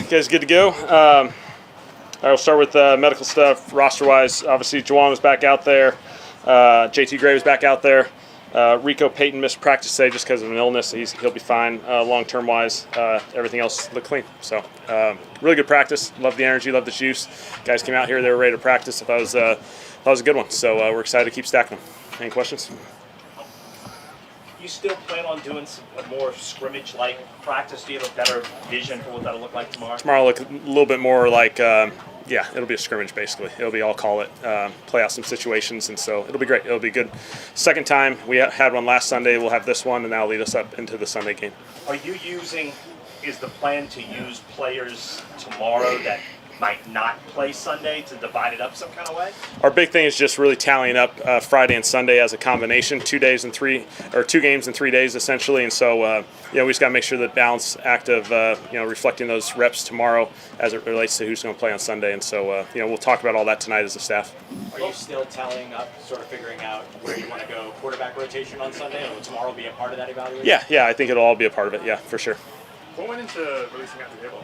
guys good to go? I will start with medical stuff, roster-wise. Obviously, Juwan was back out there. JT Gray was back out there. Rico Payton missed practice today just because of an illness. He'll be fine long-term wise. Everything else looked clean. So really good practice. Love the energy, love the juice. Guys came out here, they were ready to practice. I thought it was a good one. So we're excited to keep stacking them. Any questions? You still plan on doing a more scrimmage-like practice? Do you have a better vision for what that'll look like tomorrow? Tomorrow will look a little bit more like, yeah, it'll be a scrimmage basically. It'll be, I'll call it, play out some situations, and so it'll be great. It'll be good. Second time, we had one last Sunday, we'll have this one, and that'll lead us up into the Sunday game. Is the plan to use players tomorrow that might not play Sunday to divide it up some kind of way? Our big thing is just really tallying up Friday and Sunday as a combination, 2 games in 3 days essentially, and so we just got to make sure the balance act of reflecting those reps tomorrow as it relates to who's going to play on Sunday, and so we'll talk about all that tonight as a staff. Are you still tallying up, sort of figuring out where you want to go quarterback rotation on Sunday, or will tomorrow be a part of that evaluation? Yeah, I think it'll all be a part of it. Yeah, for sure. What went into releasing out the table?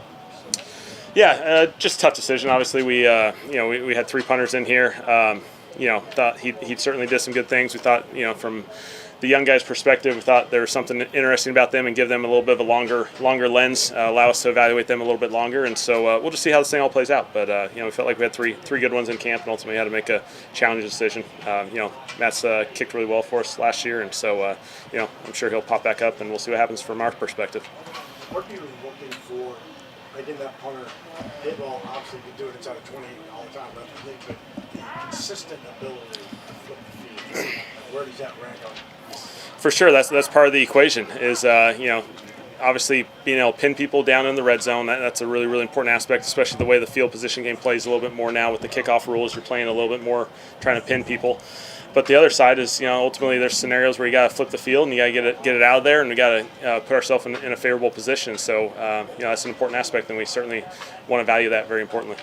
Yeah, just a tough decision. Obviously, we had 3 punters in here. Thought he certainly did some good things. We thought, from the young guys' perspective, we thought there was something interesting about them and give them a little bit of a longer lens, allow us to evaluate them a little bit longer. And so we'll just see how this thing all plays out. But we felt like we had three good ones in camp, and ultimately had to make a challenging decision. Matt's kicked really well for us last year, and so I'm sure he'll pop back up, and we'll see what happens from our perspective. What are you looking for? In that punter, they've all obviously been doing it out of 20 all the time, but I think the consistent ability to flip the field, where does that rank on? For sure, that's part of the equation. Is obviously being able to pin people down in the red zone. That's a really, really important aspect, especially the way the field position game plays a little bit more now with the kickoff rules. You're playing a little bit more trying to pin people. But the other side is, ultimately there's scenarios where you got to flip the field and you got to get it out of there, and we got to put ourselves in a favorable position. So, that's an important aspect, and we certainly want to value that very importantly.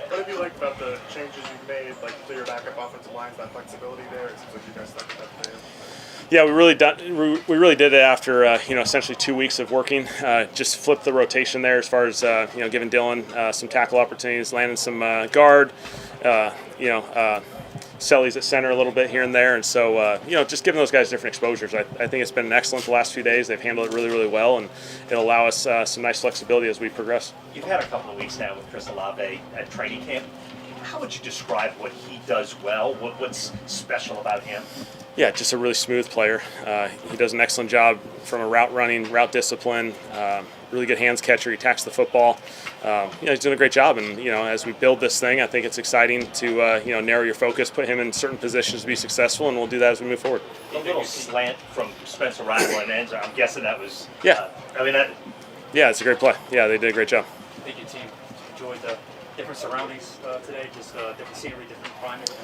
What have you liked about the changes you've made, like clear backup offensive lines, that flexibility there? It seems like you guys stuck with that today. Yeah, we really did it after essentially 2 weeks of working. Just flipped the rotation there as far as giving Dylan some tackle opportunities, landing some guard. Selly's at center a little bit here and there, and so just giving those guys different exposures. I think it's been excellent the last few days. They've handled it really, really well, and it'll allow us some nice flexibility as we progress. You've had a couple of weeks now with Chris Olave at training camp. How would you describe what he does well? What's special about him? Yeah, just a really smooth player. He does an excellent job from a route running, route discipline. Really good hands catcher. He attacks the football. He's doing a great job. And as we build this thing, I think it's exciting to narrow your focus, put him in certain positions to be successful, and we'll do that as we move forward. A little slant from Spencer Rattler and Enzo. I'm guessing that was. Yeah. Yeah, it's a great play. Yeah, they did a great job. I think your team enjoyed the different surroundings today, just different scenery, different climate.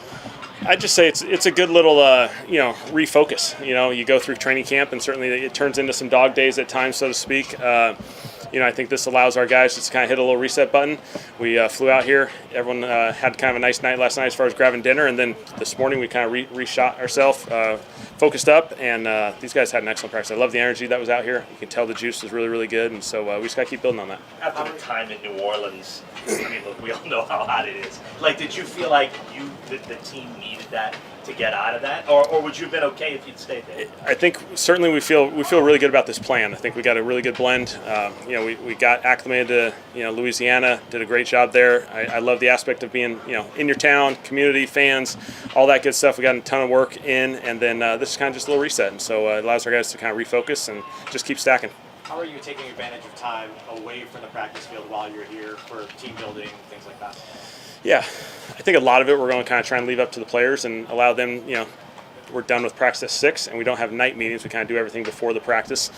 I'd just say it's a good little refocus. You go through training camp, and certainly it turns into some dog days at times, so to speak. I think this allows our guys just to kind of hit a little reset button. We flew out here. Everyone had kind of a nice night last night as far as grabbing dinner, and then this morning we kind of reshot ourselves, focused up, and these guys had an excellent practice. I love the energy that was out here. You can tell the juice is really, really good, and so we just got to keep building on that. After the time in New Orleans, look, we all know how hot it is. Did you feel like the team needed that to get out of that, or would you have been okay if you'd stayed there? I think certainly we feel really good about this plan. I think we got a really good blend. We got acclimated to Louisiana, did a great job there. I love the aspect of being in your town, community, fans, all that good stuff. We got a ton of work in, and then this is kind of just a little reset, and so it allows our guys to kind of refocus and just keep stacking. How are you taking advantage of time away from the practice field while you're here for team building, things like that? Yeah, I think a lot of it we're going to kind of try and leave up to the players and allow them, we're done with practice at 6 and we don't have night meetings. We kind of do everything before the practice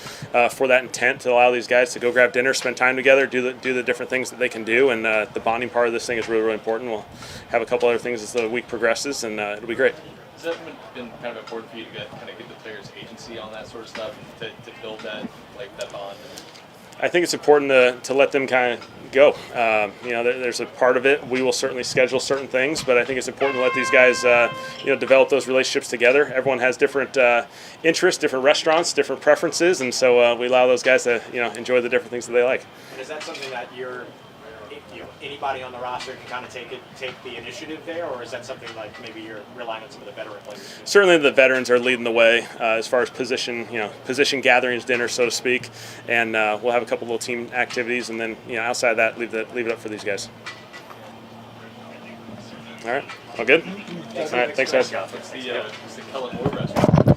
for that intent to allow these guys to go grab dinner, spend time together, do the different things that they can do, and the bonding part of this thing is really, really important. We'll have a couple other things as the week progresses, and it'll be great. Has that been kind of important for you to get the players' agency on that sort of stuff to build that bond? I think it's important to let them kind of go. There's a part of it. We will certainly schedule certain things, but I think it's important to let these guys, develop those relationships together. Everyone has different interests, different restaurants, different preferences, and so we allow those guys to, enjoy the different things that they like. And is that something that anybody on the roster can kind of take the initiative there, or is that something like maybe you're relying on some of the veteran players? Certainly, the veterans are leading the way as far as position gatherings, dinner, so to speak, and we'll have a couple little team activities, and then outside of that, leave it up for these guys. All right, all good. All right, thanks guys. It's the Kellen Moore restaurant.